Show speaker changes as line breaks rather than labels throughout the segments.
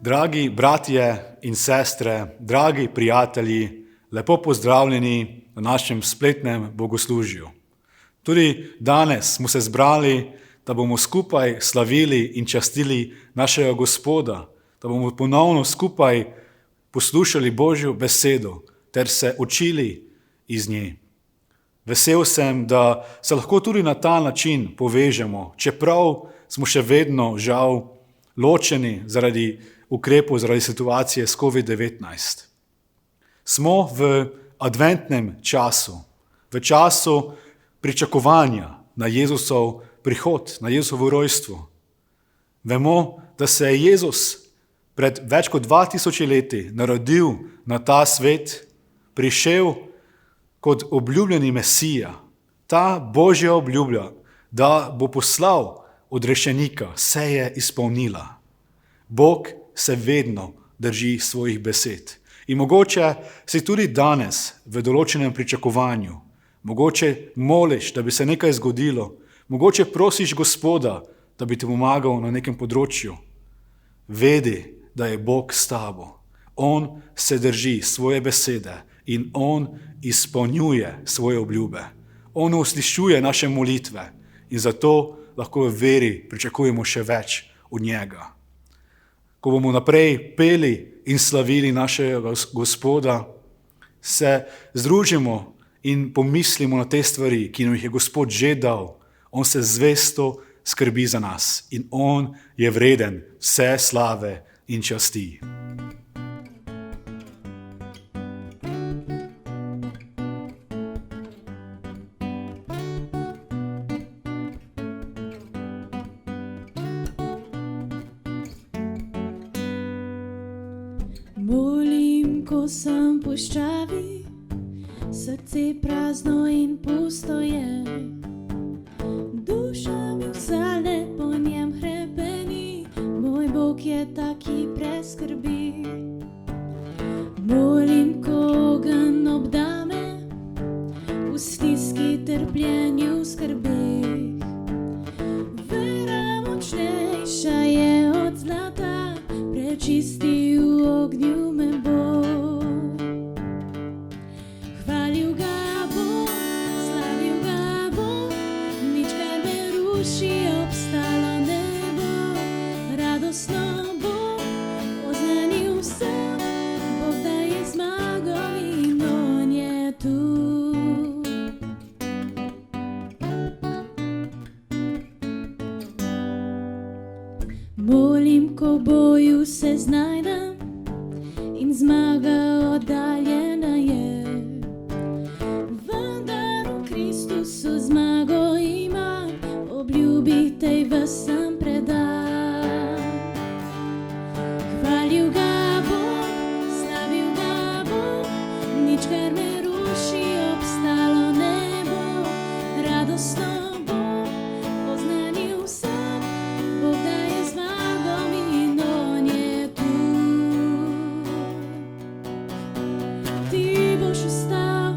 Dragi bratje in sestre, dragi prijatelji, lepo pozdravljeni na našem spletnem bogoslužju. Tudi danes smo se zbrali, da bomo skupaj slavili in častili našega Gospoda, da bomo ponovno skupaj poslušali Božjo besedo ter se učili iz nje. Vesel sem, da se lahko tudi na ta način povežemo, čeprav smo še vedno žal ločeni zaradi ukrepov, zaradi situacije s COVID-19. Smo v adventnem času, v času pričakovanja na Jezusov prihod, na Jezusovo rojstvo. Vemo, da se je Jezus pred več kot 2000 leti narodil na ta svet, prišel kot obljubljeni Mesija. Ta Božja obljublja, da bo poslal odrešenika, se je izpolnila. Bog se vedno drži svojih besed. In mogoče si tudi danes v določenem pričakovanju, mogoče moliš, da bi se nekaj zgodilo, mogoče prosiš Gospoda, da bi ti pomagal na nekem področju. Vedi, da je Bog s tabo. On se drži svoje besede in on izpolnjuje svoje obljube. On uslišuje naše molitve in zato lahko v veri pričakujemo še več od njega. Ko bomo naprej peli in slavili našega Gospoda, se združimo in pomislimo na te stvari, ki nam jih je Gospod že dal. On se zvesto skrbi za nas in on je vreden vse slave in časti.
Molim, ko sem puščavi, srce prazno in pusto je. Duša mi vsale po njem hrepeni, moj Bog je taki preskrbi. Molim, ko ogenj obdame, v stiski, trpljenju, skrbeh. Vera močnejša je od zlata, prečisti v ognju me bo. Hvalil ga bom, slavil ga bom, nič kar me ruši, obstalo ne bo. Radostno bom oznanil vsem, Bog daje zmago in on je tu. Molim, ko v boju se znajdem in zmaga oddaljena je. Vendar v Kristusu zmago imam, obljubi tej vsem predam. Hvalil ga bom, slavil ga bom, nič kar me ruši, obstalo ne bo. Radostno bom oznanil vsem, Bog daje zmago in on je tu. Ti boš ostal,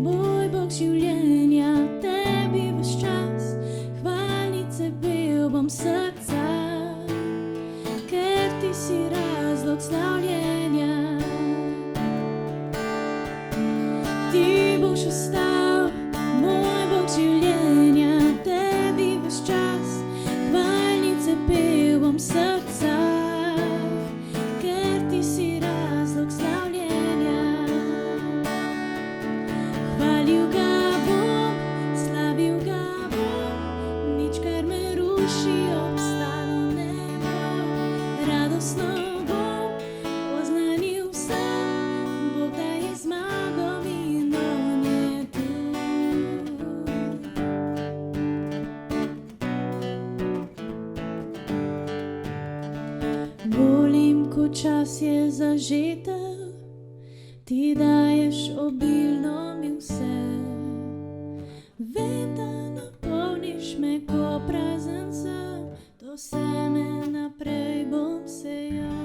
moj Bog življenja, tebi ves čas hvalnice pel bom srca, ker ti si razlog slavljenja. Ti boš ostal, moj Bog življenja, tebi ves čas hvalnice pel bom srca, ker ti si razlog slavljenja. Hvalil ga bom, slavil ga bom, nič kar me ruši, obstalo ne bo. Radostno bom oznanil vsem, Bog daje zmago in on je tu. Molim, ko čas je zažetel, ti daješ obilno mi vse. Vem, da napolniš me, ko prazen sem, to seme naprej bom sejal.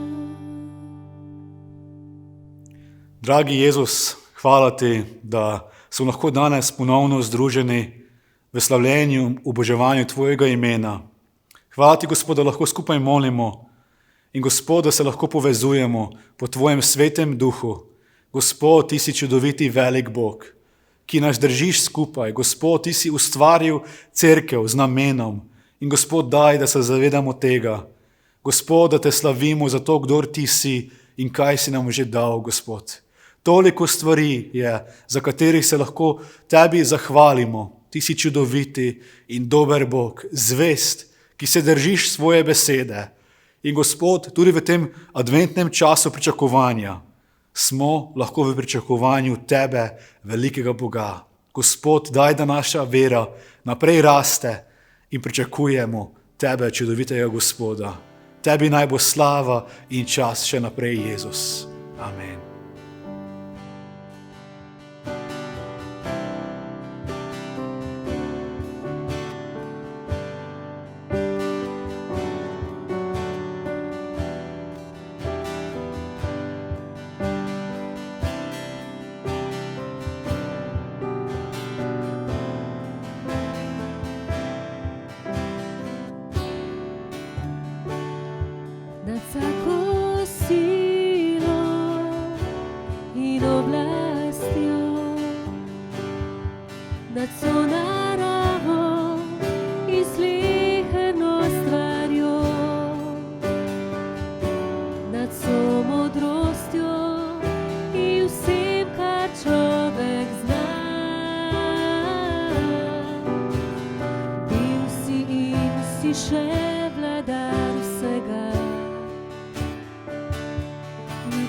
Dragi Jezus, hvala ti, da smo lahko danes ponovno združeni v slavljenju, oboževanju tvojega imena. Hvala ti, Gospod, da lahko skupaj molimo In Gospod, da se lahko povezujemo po Tvojem svetem duhu. Gospod, Ti si čudoviti velik Bog, ki nas držiš skupaj. Gospod, Ti si ustvaril cerkev z namenom. In Gospod, daj, da se zavedamo tega. Gospod, da Te slavimo za to, kdor Ti si in kaj si nam že dal, Gospod. Toliko stvari je, za katerih se lahko Tebi zahvalimo. Ti si čudoviti in dober Bog, zvest, ki se držiš svoje besede. In Gospod, tudi v tem adventnem času pričakovanja smo lahko v pričakovanju Tebe, velikega Boga. Gospod, daj, da naša vera naprej raste in pričakujemo Tebe, čudovitega Gospoda. Tebi naj bo slava in čas še naprej, Jezus. Amen.
Nad vsako silo in oblastjo, nad vso naravo in sleherno stvarjo, nad vso modrostjo in vsem, kar človek zna. Bil si in si še vladar vsega.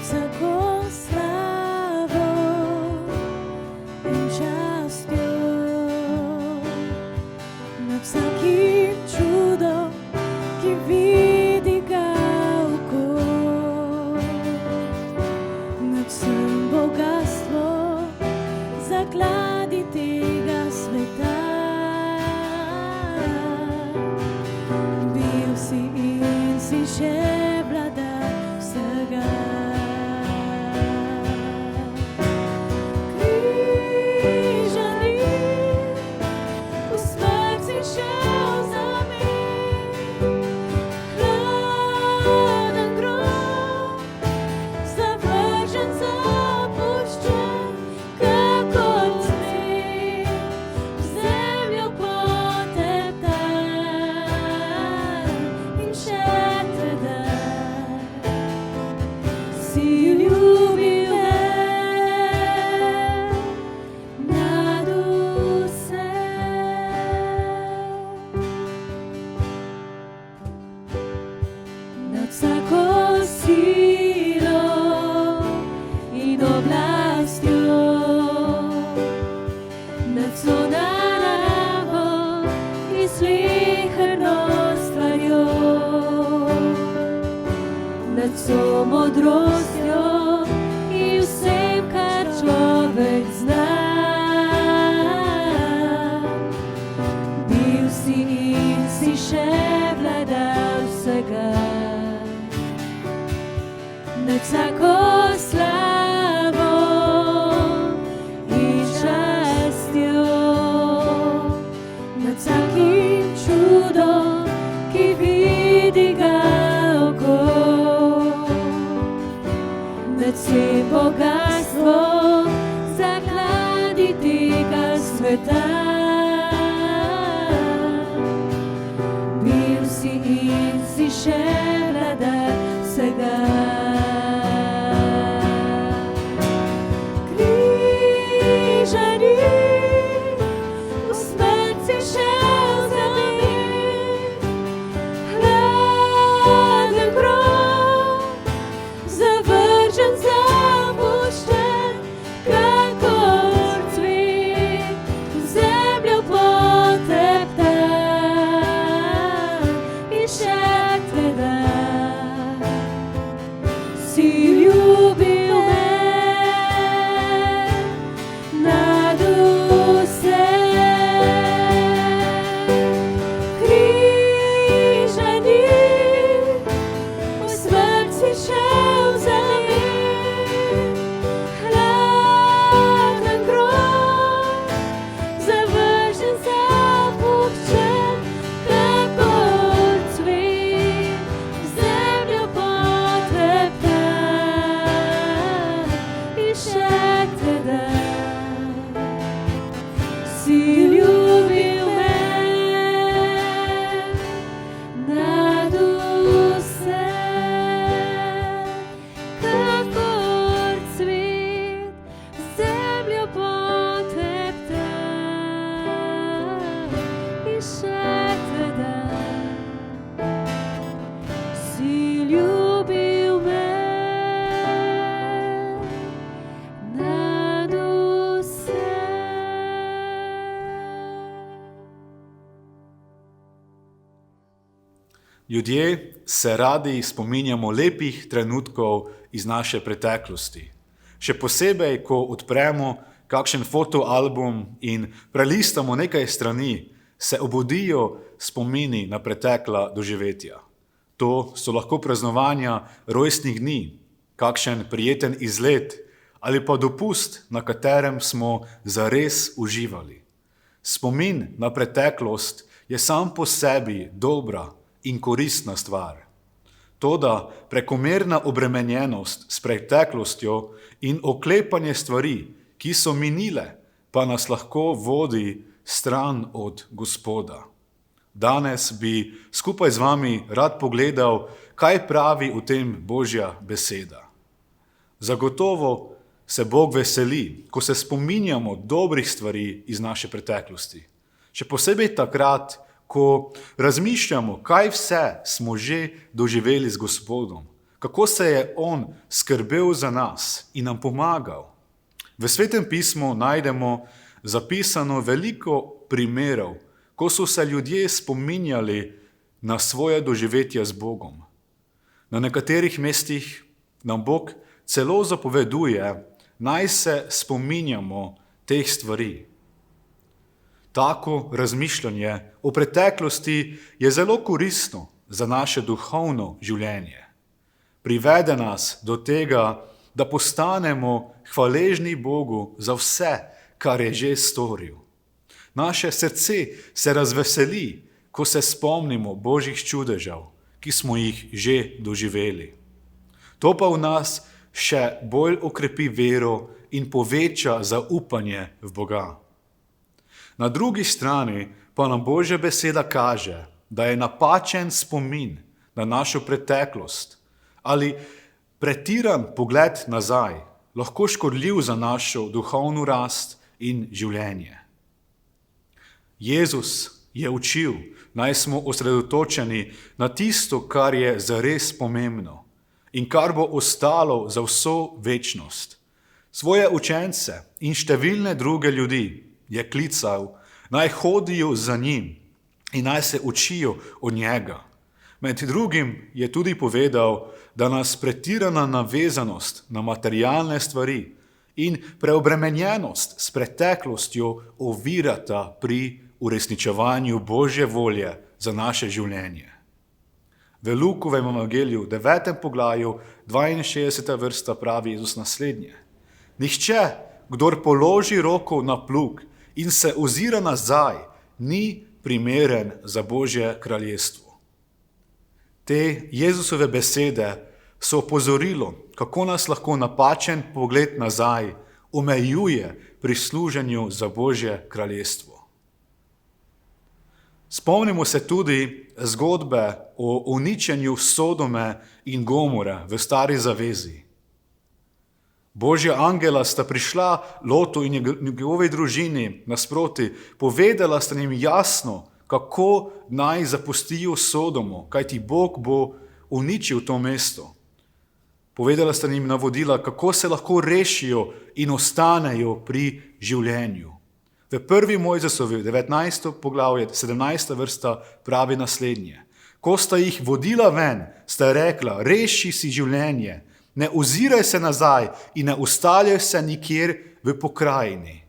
Vsako slavo in častjo, nad vsakim čudom, ki vidi ga oko, nad vsem bogastvom zakladi tega sveta. Bil si in si še vladar vsega. Vsako silo in oblastjo, nad vso naravo in sleherno stvarjo, nad vso modrostjo in vsem, kar človek zna. Bil si in si še vladar vsega. Nad vsako slavo in častjo, nad vsakim čudom, ki vidi ga oko, nad vsem bogastvom zakladi tega sveta. Bil si in si še vladar vsega.
Ljudje se radi spominjamo lepih trenutkov iz naše preteklosti. Še posebej, ko odpremo kakšen fotoalbum in prelistamo nekaj strani, se obudijo spomini na pretekla doživetja. To so lahko praznovanja rojstnih dni, kakšen prijeten izlet ali pa dopust, na katerem smo zares uživali. Spomin na preteklost je sam po sebi dobra in koristna stvar. Toda prekomerna obremenjenost s preteklostjo in oklepanje stvari, ki so minile, pa nas lahko vodi stran od Gospoda. Danes bi skupaj z vami rad pogledal, kaj pravi o tem Božja beseda. Zagotovo se Bog veseli, ko se spominjamo dobrih stvari iz naše preteklosti. Še posebej takrat, ko razmišljamo, kaj vse smo že doživeli z Gospodom, kako se je on skrbel za nas in nam pomagal. V Svetem pismu najdemo zapisano veliko primerov, ko so se ljudje spominjali na svoje doživetja z Bogom. Na nekaterih mestih nam Bog celo zapoveduje, naj se spominjamo teh stvari. Tako razmišljanje o preteklosti je zelo koristno za naše duhovno življenje. Privede nas do tega, da postanemo hvaležni Bogu za vse, kar je že storil. Naše srce se razveseli, ko se spomnimo Božjih čudežev, ki smo jih že doživeli. To pa v nas še bolj okrepi vero in poveča zaupanje v Boga. Na drugi strani pa nam Božja beseda kaže, da je napačen spomin na našo preteklost ali pretiran pogled nazaj lahko škodljiv za našo duhovno rast in življenje. Jezus je učil, naj smo osredotočeni na tisto, kar je zares pomembno in kar bo ostalo za vso večnost. Svoje učence in številne druge ljudi je klical, naj hodijo za njim in naj se učijo od njega. Med drugim je tudi povedal, da nas pretirana navezanost na materialne stvari in preobremenjenost s preteklostjo ovirata pri uresničevanju Božje volje za naše življenje. V Lukovem evangeliju, 9. poglavju, 62. vrsta pravi Jezus naslednje. Nihče, kdor položi roko na plug in se ozira nazaj, ni primeren za Božje kraljestvo. Te Jezusove besede so opozorilo, kako nas lahko napačen pogled nazaj omejuje pri služenju za Božje kraljestvo. Spomnimo se tudi zgodbe o uničenju Sodome in Gomore v Stari zavezi. Božja angela sta prišla Lotu in njegovi družini nasproti, povedala sta jim jasno, kako naj zapustijo Sodomo, kajti Bog bo uničil to mesto. Povedala sta jim navodila, kako se lahko rešijo in ostanejo pri življenju. V 1. Mojzesovi 19. poglavje, 17. vrsta pravi naslednje. Ko sta jih vodila ven, sta rekla, reši si življenje, ne oziraj se nazaj in ne ustaljaj se nikjer v pokrajini.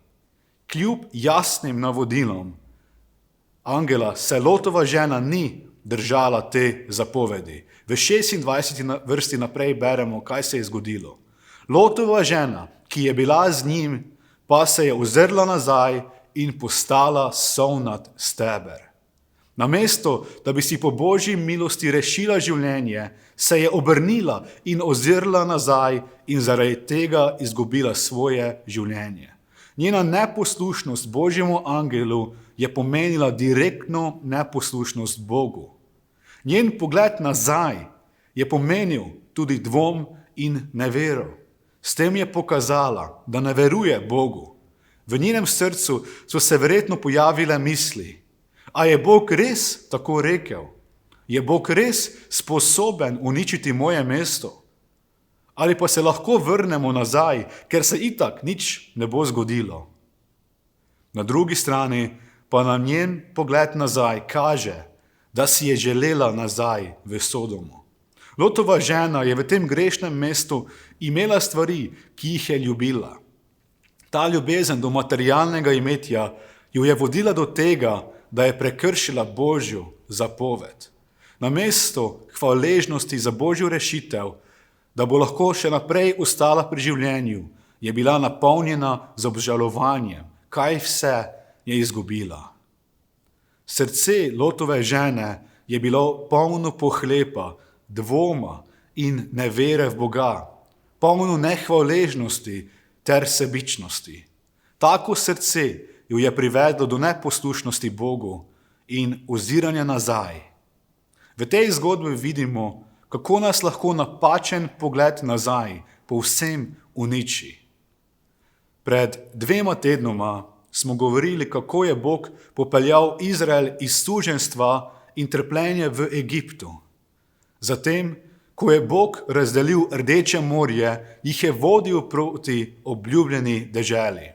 Kljub jasnim navodilom angela se Lotova žena ni držala te zapovedi. V 26. vrsti naprej beremo, kaj se je zgodilo. Lotova žena, ki je bila z njim, pa se je ozrla nazaj in postala solnat steber. Namesto, da bi si po Božji milosti rešila življenje, se je obrnila in ozrla nazaj in zaradi tega izgubila svoje življenje. Njena neposlušnost Božjemu angelu je pomenila direktno neposlušnost Bogu. Njen pogled nazaj je pomenil tudi dvom in nevero. S tem je pokazala, da ne veruje Bogu. V njenem srcu so se verjetno pojavile misli, a je Bog res tako rekel? Je Bog res sposoben uničiti moje mesto? Ali pa se lahko vrnemo nazaj, ker se itak nič ne bo zgodilo? Na drugi strani pa nam njen pogled nazaj kaže, da si je želela nazaj v Sodomo. Lotova žena je v tem grešnem mestu imela stvari, ki jih je ljubila. Ta ljubezen do materialnega imetja jo je vodila do tega, da je prekršila Božjo zapoved. Namesto hvaležnosti za Božjo rešitev, da bo lahko še naprej ostala pri življenju, je bila napolnjena z obžalovanjem, kaj vse je izgubila. Srce Lotove žene je bilo polno pohlepa, dvoma in nevere v Boga, polno nehvaležnosti ter sebičnosti. Tako srce jo je privedlo do neposlušnosti Bogu in oziranja nazaj. V tej zgodbi vidimo, kako nas lahko napačen pogled nazaj povsem uniči. Pred 2 tednoma smo govorili, kako je Bog popeljal Izrael iz suženjstva in trpljenja v Egiptu. Zatem, ko je Bog razdelil Rdeče morje, jih je vodil proti obljubljeni deželi.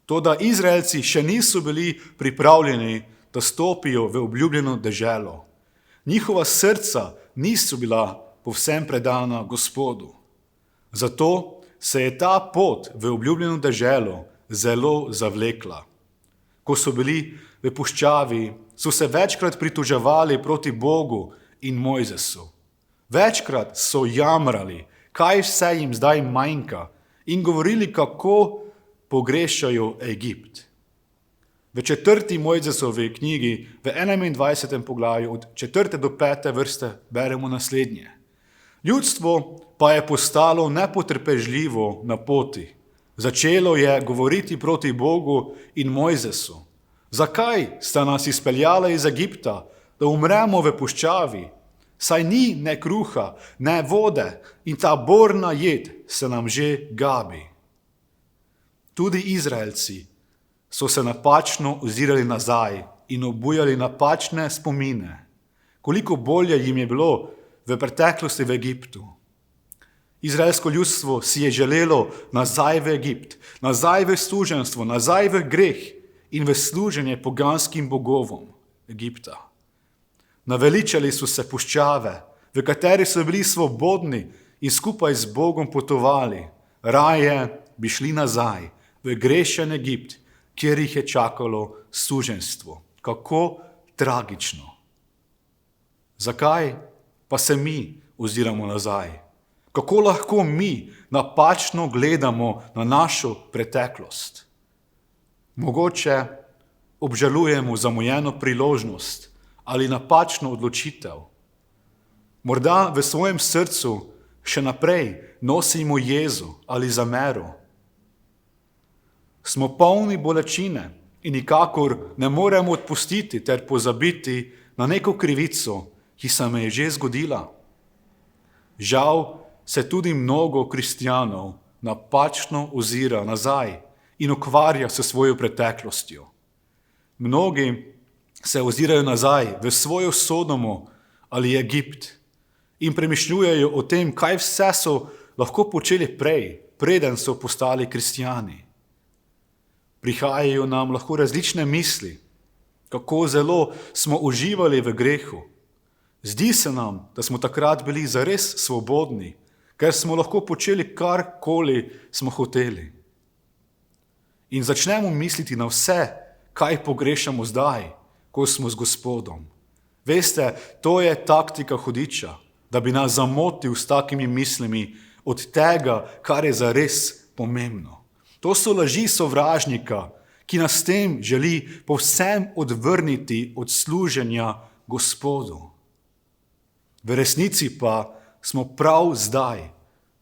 Toda Izraelci še niso bili pripravljeni, da stopijo v obljubljeno deželo. Njihova srca niso bila povsem predana Gospodu. Zato se je ta pot v obljubljeno deželo zelo zavlekla. Ko so bili v puščavi, so se večkrat pritoževali proti Bogu in Mojzesu. Večkrat so jamrali, kaj vse jim zdaj manjka, in govorili, kako pogrešajo Egipt. V 4. Mojzesovi knjigi, v 21. poglavju, od 4. do 5. vrste, beremo naslednje. Ljudstvo pa je postalo nepotrpežljivo na poti. Začelo je govoriti proti Bogu in Mojzesu. Zakaj sta nas izpeljala iz Egipta, da umremo v puščavi? Saj ni ne kruha, ne vode in ta borna jed se nam že gabi. Tudi Izraelci so se napačno ozirali nazaj in obujali napačne spomine. Koliko bolje jim je bilo v preteklosti v Egiptu. Izraelsko ljudstvo si je želelo nazaj v Egipt, nazaj v suženjstvo, nazaj v greh in v služenje poganskim bogovom Egipta. Naveličali so se puščave, v kateri so bili svobodni in skupaj z Bogom potovali. Raje bi šli nazaj v grešen Egipt, kjer jih je čakalo suženjstvo. Kako tragično. Zakaj pa se mi oziramo nazaj? Kako lahko mi napačno gledamo na našo preteklost? Mogoče obžalujemo zamujeno priložnost ali napačno odločitev. Morda v svojem srcu še naprej nosimo jezo ali zamero. Smo polni bolečine in nikakor ne moremo odpustiti ter pozabiti na neko krivico, ki se me je že zgodila. Žal se tudi mnogo kristjanov napačno ozira nazaj in ukvarja se svojo preteklostjo. Mnogi se ozirajo nazaj v svojo Sodomo ali Egipt in premišljujejo o tem, kaj vse so lahko počeli prej, preden so postali kristjani. Prihajajo nam lahko različne misli, kako zelo smo uživali v grehu. Zdi se nam, da smo takrat bili zares svobodni, ker smo lahko počeli karkoli smo hoteli. In začnemo misliti na vse, kaj pogrešamo zdaj, ko smo z Gospodom. Veste, to je taktika hudiča, da bi nas zamotil s takimi mislimi od tega, kar je zares pomembno. To so laži sovražnika, ki nas s tem želi povsem odvrniti od služenja Gospodu. V resnici pa smo prav zdaj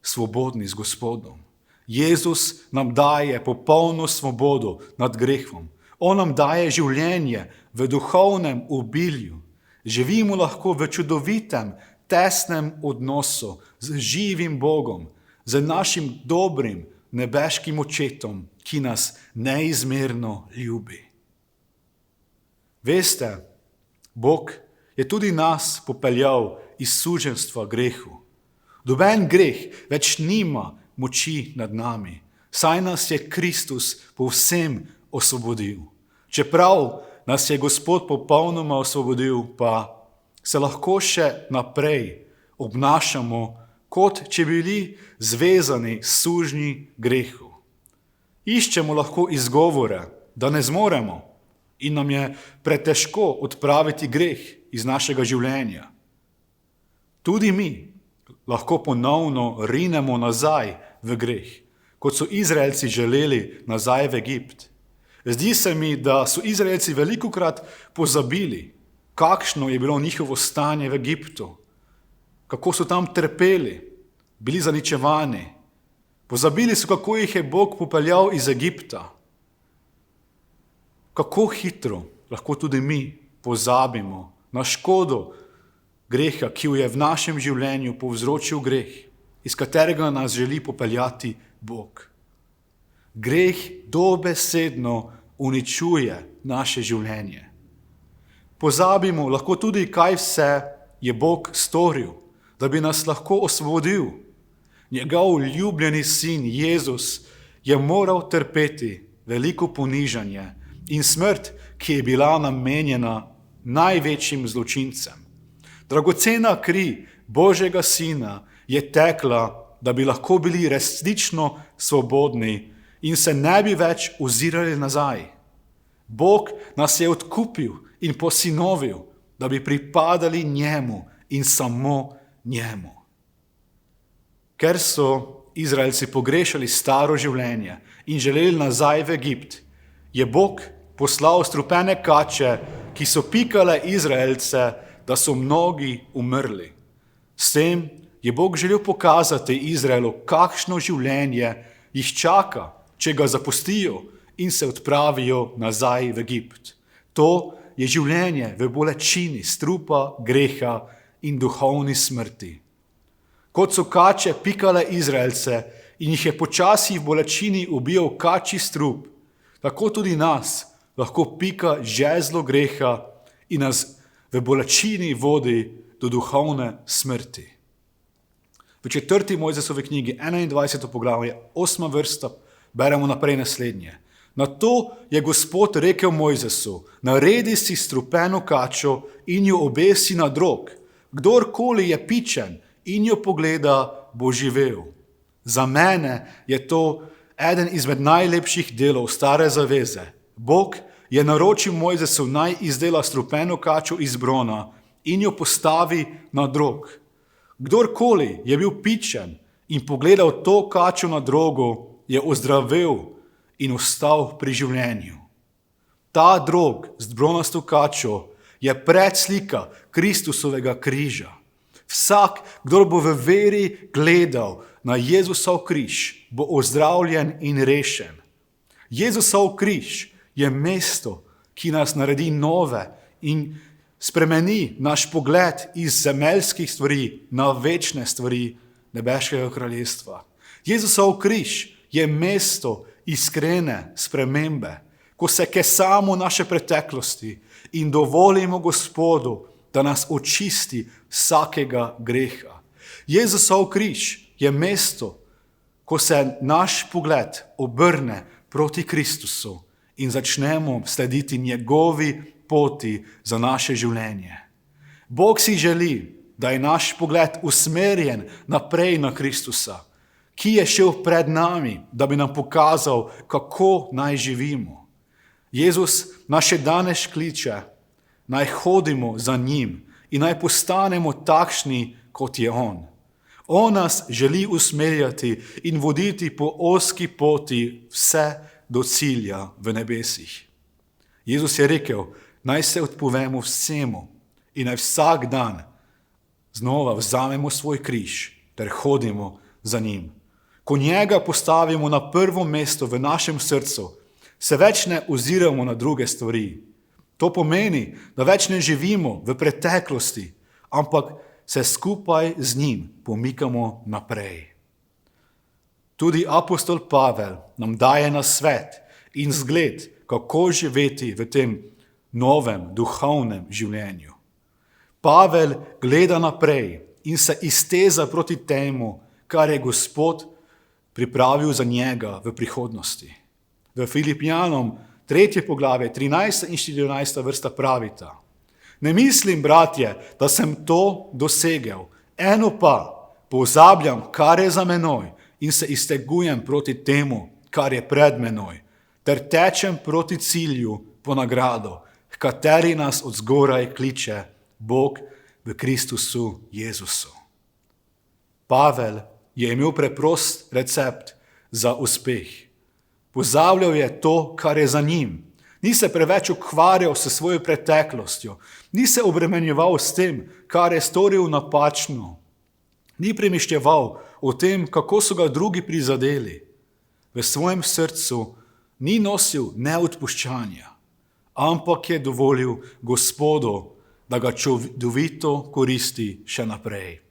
svobodni z Gospodom. Jezus nam daje popolno svobodo nad grehom. On nam daje življenje v duhovnem obilju. Živimo lahko v čudovitem, tesnem odnosu z živim Bogom, z našim dobrim nebeškim očetom, ki nas neizmerno ljubi. Veste, Bog je tudi nas popeljal iz suženjstva grehu. Noben greh več nima moči nad nami, saj nas je Kristus povsem osvobodil. Čeprav nas je Gospod popolnoma osvobodil, pa se lahko še naprej obnašamo, kot če bili zvezani sužnji grehu. Iščemo lahko izgovore, da ne zmoremo in nam je pretežko odpraviti greh iz našega življenja. Tudi mi lahko ponovno rinemo nazaj v greh, kot so Izraelci želeli nazaj v Egipt. Zdi se mi, da so Izraelci velikokrat pozabili, kakšno je bilo njihovo stanje v Egiptu, kako so tam trpeli, bili zaničevani. Pozabili so, kako jih je Bog popeljal iz Egipta. Kako hitro lahko tudi mi pozabimo na škodo greha, ki jo je v našem življenju povzročil greh, iz katerega nas želi popeljati Bog. Greh dobesedno uničuje naše življenje. Pozabimo lahko tudi, kaj vse je Bog storil, da bi nas lahko osvobodil. Njegov ljubljeni sin Jezus je moral trpeti veliko ponižanje in smrt, ki je bila namenjena največjim zločincem. Dragocena kri Božjega sina je tekla, da bi lahko bili resnično svobodni in se ne bi več ozirali nazaj. Bog nas je odkupil in posinovil, da bi pripadali njemu in samo njemu. Ker so Izraelci pogrešali staro življenje in želeli nazaj v Egipt, je Bog poslal strupene kače, ki so pikale Izraelce, da so mnogi umrli. S tem je Bog želel pokazati Izraelu, kakšno življenje jih čaka, če ga zapustijo in se odpravijo nazaj v Egipt. To je življenje v bolečini strupa, greha in duhovni smrti. Kot so kače pikale Izraelce in jih je počasi v bolečini ubijal kačji strup, tako tudi nas lahko pika žezlo greha in nas v bolečini vodi do duhovne smrti. V 4. Mojzesovi knjigi, 21. poglavje, 8. vrsta, beremo naprej naslednje. Nato je Gospod rekel Mojzesu, naredi si strupeno kačo in jo obesi na drog. Kdorkoli je pičen in jo pogleda, bo živel. Za mene je to eden izmed najlepših delov stare zaveze. Bog je naročil Mojzesu, naj izdela strupeno kačo iz brona in jo postavi na drog. Kdorkoli je bil pičen in pogledal to kačo na drogu, je ozdravel in ostal pri življenju. Ta drog z bronasto kačo je predslika Kristusovega križa. Vsak, kdor bo v veri gledal na Jezusov križ, bo ozdravljen in rešen. Jezusov križ je mesto, ki nas naredi nove in spremeni naš pogled iz zemeljskih stvari na večne stvari nebeškega kraljestva. Jezusov križ je mesto iskrene spremembe, ko se kesamo naše preteklosti in dovolimo Gospodu, da nas očisti vsakega greha. Jezusov križ je mesto, ko se naš pogled obrne proti Kristusu in začnemo slediti njegovi poti za naše življenje. Bog si želi, da je naš pogled usmerjen naprej na Kristusa, ki je šel pred nami, da bi nam pokazal, kako naj živimo. Jezus nas še danes kliče, naj hodimo za njim in naj postanemo takšni, kot je on. On nas želi usmerjati in voditi po ozki poti vse do cilja v nebesih. Jezus je rekel, naj se odpovemo vsemu in naj vsak dan znova vzamemo svoj križ ter hodimo za njim. Ko njega postavimo na prvo mesto v našem srcu, se več ne oziramo na druge stvari. To pomeni, da več ne živimo v preteklosti, ampak se skupaj z njim pomikamo naprej. Tudi apostol Pavel nam daje nasvet in zgled, kako živeti v tem novem duhovnem življenju. Pavel gleda naprej in se izteza proti temu, kar je Gospod pripravil za njega v prihodnosti. V Filipijanom 3. poglavje, 13. in 14. vrsta pravita. Ne mislim, bratje, da sem to dosegel, eno pa pozabljam, kar je za menoj in se iztegujem proti temu, kar je pred menoj, ter tečem proti cilju po nagrado, h kateri nas od zgoraj kliče Bog v Kristusu Jezusu. Pavel je imel preprost recept za uspeh. Pozabljal je to, kar je za njim. Ni se preveč ukvarjal s svojo preteklostjo, ni se obremenjeval s tem, kar je storil napačno. Ni premišljeval o tem, kako so ga drugi prizadeli. V svojem srcu ni nosil neodpuščanja, ampak je dovolil Gospodu, da ga čudovito koristi še naprej.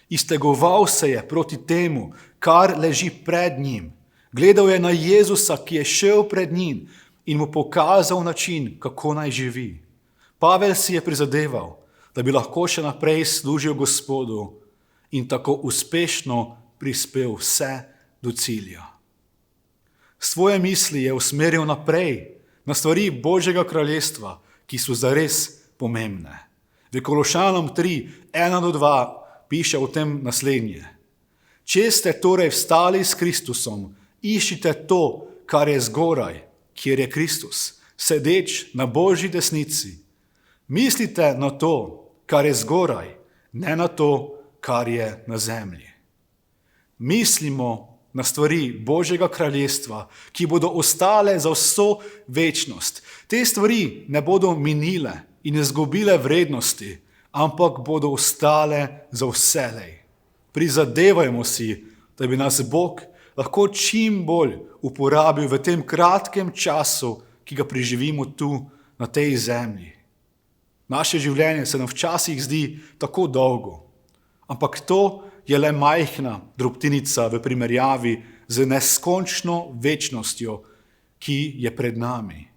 Iztegoval se je proti temu, kar leži pred njim. Gledal je na Jezusa, ki je šel pred njim in mu pokazal način, kako naj živi. Pavel si je prizadeval, da bi lahko še naprej služil Gospodu in tako uspešno prispel vse do cilja. Svoje misli je usmeril naprej na stvari Božjega kraljestva, ki so zares pomembne. V Kološanom 3, 1-2 piše o tem naslednje. Če ste torej vstali s Kristusom, iščite to, kar je zgoraj, kjer je Kristus, sedeč na Božji desnici. Mislite na to, kar je zgoraj, ne na to, kar je na zemlji. Mislimo na stvari Božjega kraljestva, ki bodo ostale za vso večnost. Te stvari ne bodo minile in izgubile vrednosti, ampak bodo ostale za vselej. Prizadevajmo si, da bi nas Bog lahko čim bolj uporabil v tem kratkem času, ki ga preživimo tu na tej zemlji. Naše življenje se nam včasih zdi tako dolgo, ampak to je le majhna drobtinica v primerjavi z neskončno večnostjo, ki je pred nami.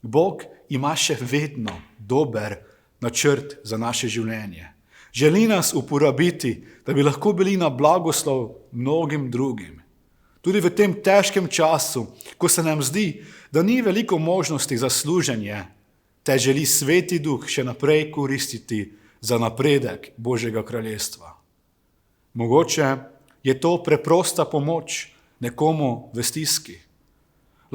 Bog ima še vedno dober načrt za naše življenje. Želi nas uporabiti, da bi lahko bili na blagoslov mnogim drugim. Tudi v tem težkem času, ko se nam zdi, da ni veliko možnosti za služenje, te želi Sveti Duh še naprej koristiti za napredek Božjega kraljestva. Mogoče je to preprosta pomoč nekomu v stiski.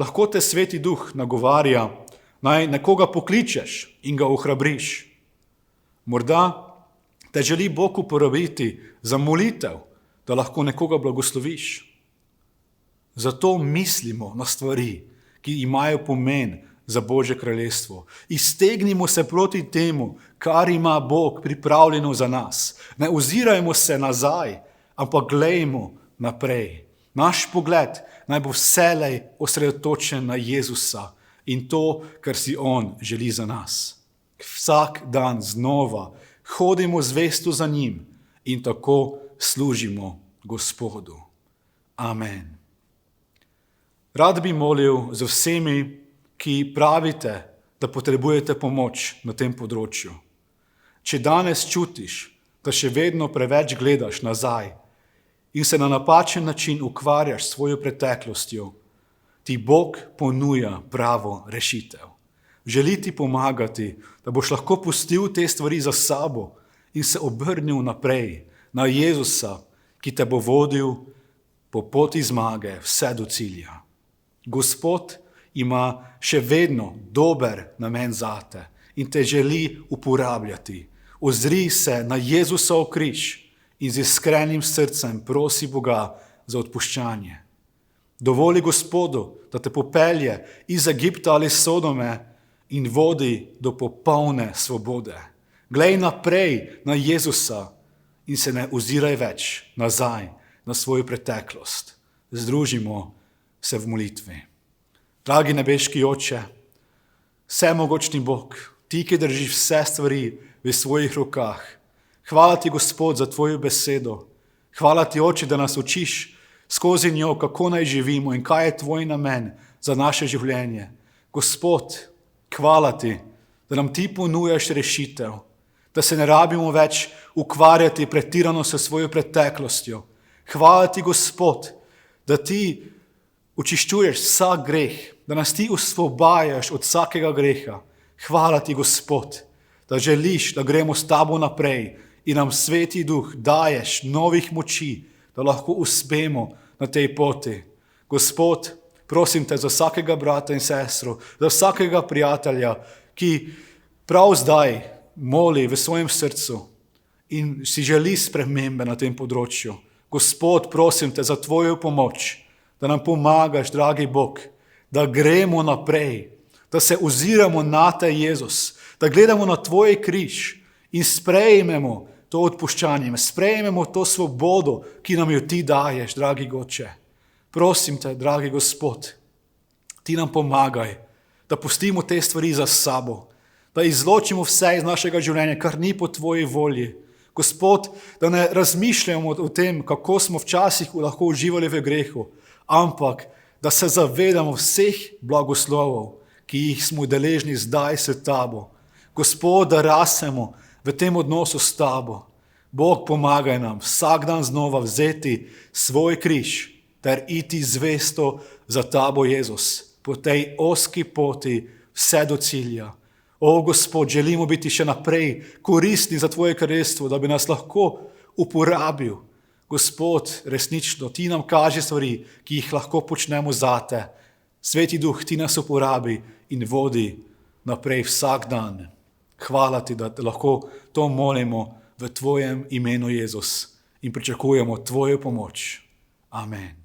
Lahko te Sveti Duh nagovarja, naj nekoga pokličeš in ga ohrabriš. Morda te želi Bog uporabiti za molitev, da lahko nekoga blagosloviš. Zato mislimo na stvari, ki imajo pomen za Božje kraljestvo. Iztegnimo se proti temu, kar ima Bog pripravljeno za nas. Ne ozirajmo se nazaj, ampak glejmo naprej. Naš pogled naj bo vselej osredotočen na Jezusa in to, kar si On želi za nas. Vsak dan znova hodimo zvesto za njim in tako služimo Gospodu. Amen. Rad bi molil za vsemi, ki pravite, da potrebujete pomoč na tem področju. Če danes čutiš, da še vedno preveč gledaš nazaj in se na napačen način ukvarjaš s svojo preteklostjo, ti Bog ponuja pravo rešitev. Želi ti pomagati, da boš lahko pustil te stvari za sabo in se obrnil naprej na Jezusa, ki te bo vodil po poti zmage vse do cilja. Gospod ima še vedno dober namen zate in te želi uporabljati. Ozri se na Jezusov križ in z iskrenim srcem prosi Boga za odpuščanje. Dovoli Gospodu, da te popelje iz Egipta ali Sodome in vodi do popolne svobode. Glej naprej na Jezusa in se ne oziraj več nazaj na svojo preteklost. Združimo se v molitvi. Dragi nebeški Oče, vsemogočni Bog, ti, ki držiš vse stvari v svojih rokah, hvala ti, Gospod, za tvojo besedo. Hvala ti, Oče, da nas učiš skozi njo, kako naj živimo in kaj je tvoj namen za naše življenje. Gospod, hvala ti, da nam ti ponujaš rešitev, da se ne rabimo več ukvarjati pretirano s svojo preteklostjo. Hvala ti, Gospod, da ti očiščuješ vsak greh, da nas ti osvobajaš od vsakega greha. Hvala ti, Gospod, da želiš, da gremo s tabo naprej in nam Sveti Duh daješ novih moči, da lahko uspemo na tej poti. Gospod, prosim te za vsakega brata in sestro, za vsakega prijatelja, ki prav zdaj moli v svojem srcu in si želi spremembe na tem področju. Gospod, prosim te za tvojo pomoč, da nam pomagaš, dragi Bog, da gremo naprej, da se oziramo na te, Jezus, da gledamo na tvoj križ in sprejmemo to odpuščanje, sprejmemo to svobodo, ki nam jo ti daješ, dragi Oče. Prosim te, dragi Gospod, ti nam pomagaj, da pustimo te stvari za sabo, da izločimo vse iz našega življenja, kar ni po tvoji volji. Gospod, da ne razmišljamo o tem, kako smo včasih lahko uživali v grehu, ampak da se zavedamo vseh blagoslovov, ki jih smo deležni zdaj s tabo. Gospod, da rasemo v tem odnosu s tabo. Bog, pomagaj nam vsak dan znova vzeti svoj križ ter iti zvesto za tabo, Jezus, po tej ozki poti vse do cilja. O, Gospod, želimo biti še naprej koristni za tvoje kraljestvo, da bi nas lahko uporabil. Gospod, resnično, ti nam kaži stvari, ki jih lahko počnemo zate. Sveti Duh, ti nas uporabi in vodi naprej vsak dan. Hvala ti, da lahko to molimo v tvojem imenu, Jezus, in pričakujemo tvojo pomoč. Amen.